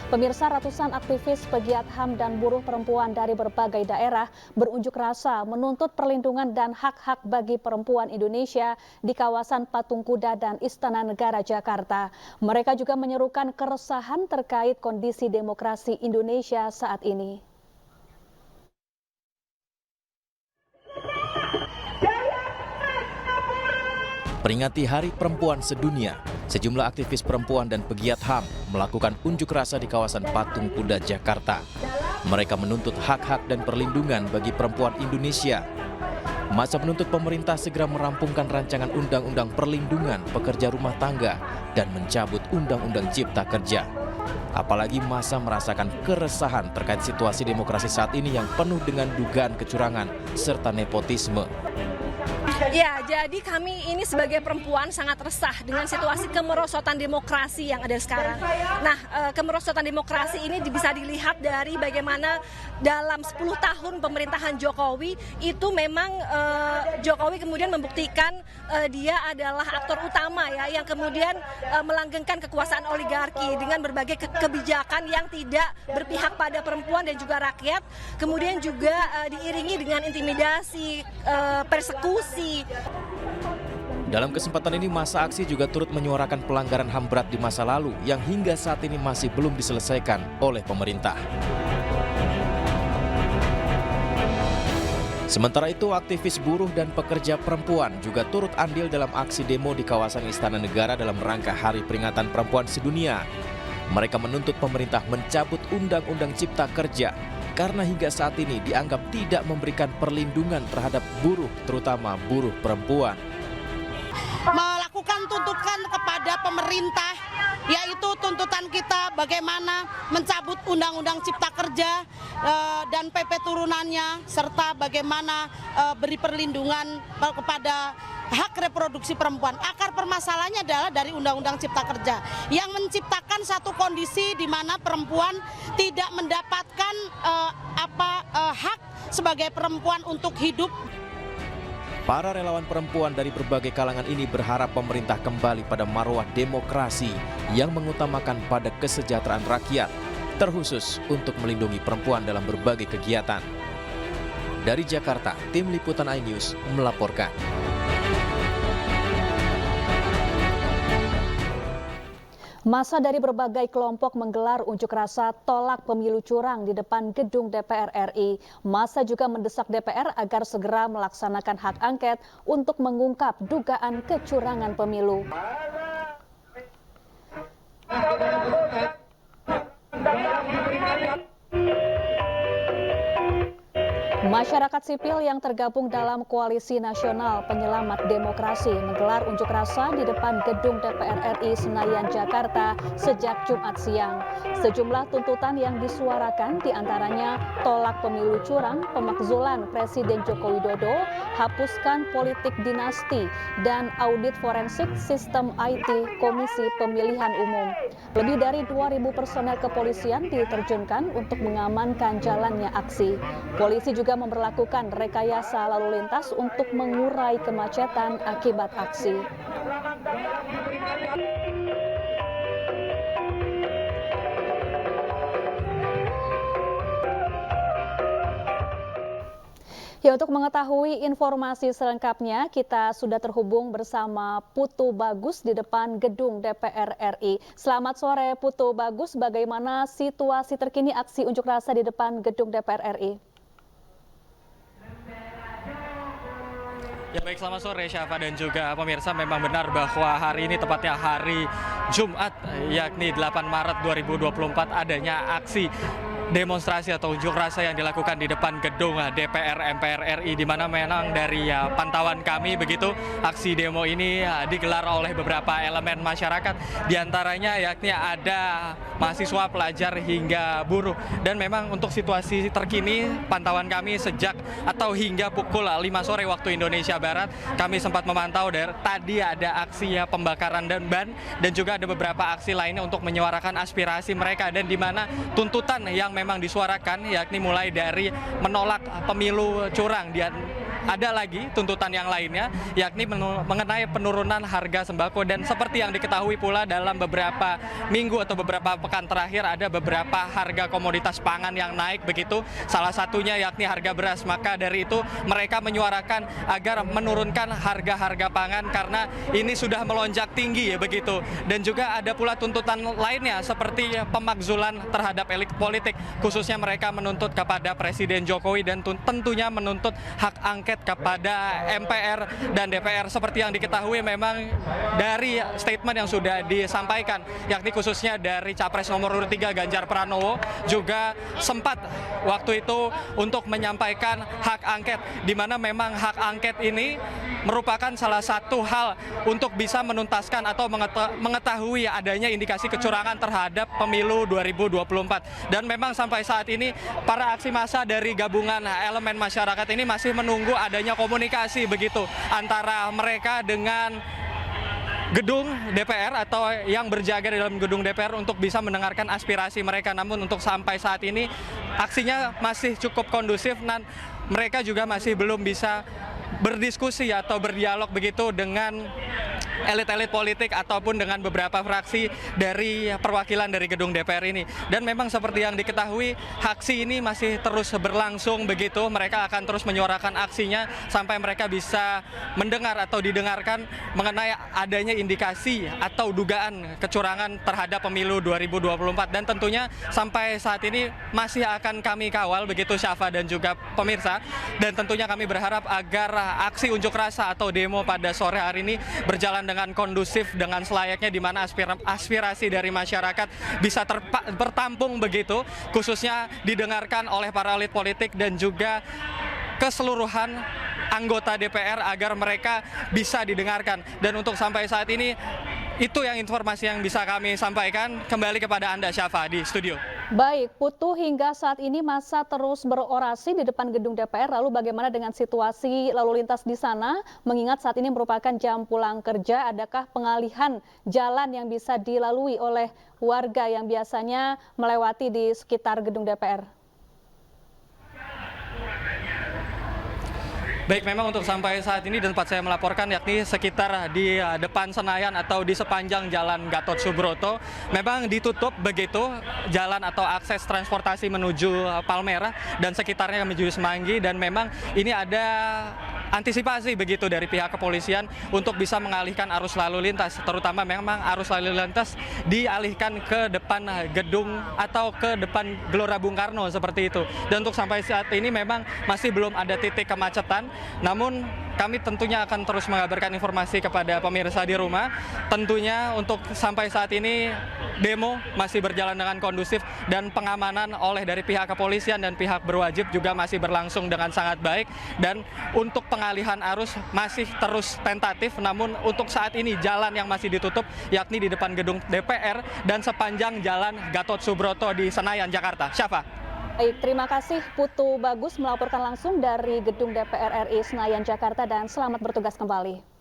Pemirsa, ratusan aktivis pegiat HAM dan buruh perempuan dari berbagai daerah berunjuk rasa menuntut perlindungan dan hak-hak bagi perempuan Indonesia di kawasan Patung Kuda dan Istana Negara Jakarta. Mereka juga menyerukan keresahan terkait kondisi demokrasi Indonesia saat ini. Peringati Hari Perempuan Sedunia, sejumlah aktivis perempuan dan pegiat HAM melakukan unjuk rasa di kawasan Patung Kuda, Jakarta. Mereka menuntut hak-hak dan perlindungan bagi perempuan Indonesia. Massa menuntut pemerintah segera merampungkan rancangan undang-undang perlindungan pekerja rumah tangga dan mencabut undang-undang cipta kerja. Apalagi massa merasakan keresahan terkait situasi demokrasi saat ini yang penuh dengan dugaan kecurangan serta nepotisme. Ya, jadi kami ini sebagai perempuan sangat resah dengan situasi kemerosotan demokrasi yang ada sekarang. Nah, kemerosotan demokrasi ini bisa dilihat dari bagaimana dalam 10 tahun pemerintahan Jokowi itu memang Jokowi kemudian membuktikan dia adalah aktor utama ya yang kemudian melanggengkan kekuasaan oligarki dengan berbagai kebijakan yang tidak berpihak pada perempuan dan juga rakyat. Kemudian juga diiringi dengan intimidasi, persekusi. Dalam kesempatan ini, massa aksi juga turut menyuarakan pelanggaran HAM berat di masa lalu yang hingga saat ini masih belum diselesaikan oleh pemerintah. Sementara itu, aktivis buruh dan pekerja perempuan juga turut andil dalam aksi demo di kawasan Istana Negara dalam rangka Hari Peringatan Perempuan Sedunia. Mereka menuntut pemerintah mencabut Undang-Undang Cipta Kerja karena hingga saat ini dianggap tidak memberikan perlindungan terhadap buruh, terutama buruh perempuan. Melakukan tuntutan kepada pemerintah, yaitu tuntutan kita bagaimana mencabut Undang-Undang Cipta Kerja dan PP turunannya, serta bagaimana beri perlindungan kepada hak reproduksi perempuan. Akar permasalahannya adalah dari Undang-Undang Cipta Kerja yang menciptakan satu kondisi di mana perempuan tidak mendapatkan hak sebagai perempuan untuk hidup. Para relawan perempuan dari berbagai kalangan ini berharap pemerintah kembali pada marwah demokrasi yang mengutamakan pada kesejahteraan rakyat, terkhusus untuk melindungi perempuan dalam berbagai kegiatan. Dari Jakarta, tim liputan iNews melaporkan. Massa dari berbagai kelompok menggelar unjuk rasa tolak pemilu curang di depan gedung DPR RI. Massa juga mendesak DPR agar segera melaksanakan hak angket untuk mengungkap dugaan kecurangan pemilu. Masyarakat sipil yang tergabung dalam Koalisi Nasional Penyelamat Demokrasi menggelar unjuk rasa di depan gedung DPR RI Senayan, Jakarta sejak Jumat siang. Sejumlah tuntutan yang disuarakan diantaranya tolak pemilu curang, pemakzulan Presiden Joko Widodo, hapuskan politik dinasti, dan audit forensik sistem IT Komisi Pemilihan Umum. Lebih dari 2.000 personel kepolisian diterjunkan untuk mengamankan jalannya aksi. Polisi juga memberlakukan rekayasa lalu lintas untuk mengurai kemacetan akibat aksi. Ya, untuk mengetahui informasi selengkapnya, kita sudah terhubung bersama Putu Bagus di depan gedung DPR RI. Selamat sore Putu Bagus, bagaimana situasi terkini aksi unjuk rasa di depan gedung DPR RI? Ya baik, selamat sore Syafa dan juga pemirsa. Memang benar bahwa hari ini tepatnya hari Jumat, yakni 8 Maret 2024 adanya aksi demonstrasi atau unjuk rasa yang dilakukan di depan gedung DPR MPR RI, di mana memang dari pantauan kami begitu aksi demo ini digelar oleh beberapa elemen masyarakat, diantaranya yakni ada mahasiswa, pelajar hingga buruh. Dan memang untuk situasi terkini pantauan kami sejak atau hingga pukul 5 sore waktu Indonesia Barat, kami sempat memantau dari tadi ada aksi pembakaran dan ban dan juga ada beberapa aksi lainnya untuk menyuarakan aspirasi mereka, dan di mana tuntutan yang memang disuarakan yakni mulai dari menolak pemilu curang ada lagi tuntutan yang lainnya, yakni mengenai penurunan harga sembako. Dan seperti yang diketahui pula dalam beberapa minggu atau beberapa pekan terakhir ada beberapa harga komoditas pangan yang naik begitu, salah satunya yakni harga beras. Maka dari itu mereka menyuarakan agar menurunkan harga-harga pangan karena ini sudah melonjak tinggi ya begitu. Dan juga ada pula tuntutan lainnya seperti pemakzulan terhadap elit politik, khususnya mereka menuntut kepada Presiden Jokowi dan tentunya menuntut hak angket kepada MPR dan DPR. Seperti yang diketahui memang dari statement yang sudah disampaikan, yakni khususnya dari Capres nomor urut 3 Ganjar Pranowo juga sempat waktu itu untuk menyampaikan hak angket, di mana memang hak angket ini merupakan salah satu hal untuk bisa menuntaskan atau mengetahui adanya indikasi kecurangan terhadap pemilu 2024. Dan memang sampai saat ini para aksi massa dari gabungan elemen masyarakat ini masih menunggu adanya komunikasi begitu antara mereka dengan gedung DPR atau yang berjaga di dalam gedung DPR untuk bisa mendengarkan aspirasi mereka. Namun untuk sampai saat ini aksinya masih cukup kondusif dan mereka juga masih belum bisa berdiskusi atau berdialog begitu dengan elit-elit politik ataupun dengan beberapa fraksi dari perwakilan dari gedung DPR ini. Dan memang seperti yang diketahui, aksi ini masih terus berlangsung begitu. Mereka akan terus menyuarakan aksinya sampai mereka bisa mendengar atau didengarkan mengenai adanya indikasi atau dugaan kecurangan terhadap pemilu 2024. Dan tentunya sampai saat ini masih akan kami kawal begitu Syafa dan juga pemirsa. Dan tentunya kami berharap agar aksi unjuk rasa atau demo pada sore hari ini berjalan dengan kondusif, dengan selayaknya, di mana aspirasi dari masyarakat bisa bertampung begitu, khususnya didengarkan oleh para elit politik dan juga keseluruhan anggota DPR agar mereka bisa didengarkan. Dan untuk sampai saat ini itu yang informasi yang bisa kami sampaikan. Kembali kepada Anda Syafa di studio. Baik, Putu, hingga saat ini massa terus berorasi di depan gedung DPR. Lalu bagaimana dengan situasi lalu lintas di sana? Mengingat saat ini merupakan jam pulang kerja, adakah pengalihan jalan yang bisa dilalui oleh warga yang biasanya melewati di sekitar gedung DPR? Baik, memang untuk sampai saat ini dan tempat saya melaporkan yakni sekitar di depan Senayan atau di sepanjang Jalan Gatot Subroto memang ditutup begitu jalan atau akses transportasi menuju Palmerah dan sekitarnya menuju Semanggi. Dan memang ini ada antisipasi begitu dari pihak kepolisian untuk bisa mengalihkan arus lalu lintas, terutama memang arus lalu lintas dialihkan ke depan gedung atau ke depan Gelora Bung Karno seperti itu. Dan untuk sampai saat ini memang masih belum ada titik kemacetan, namun kami tentunya akan terus mengabarkan informasi kepada pemirsa di rumah. Tentunya untuk sampai saat ini demo masih berjalan dengan kondusif dan pengamanan oleh dari pihak kepolisian dan pihak berwajib juga masih berlangsung dengan sangat baik. Dan untuk pengalihan arus masih terus tentatif, namun untuk saat ini jalan yang masih ditutup yakni di depan gedung DPR dan sepanjang Jalan Gatot Subroto di Senayan, Jakarta. Syafa. Baik, terima kasih Putu Bagus melaporkan langsung dari gedung DPR RI Senayan, Jakarta, dan selamat bertugas kembali.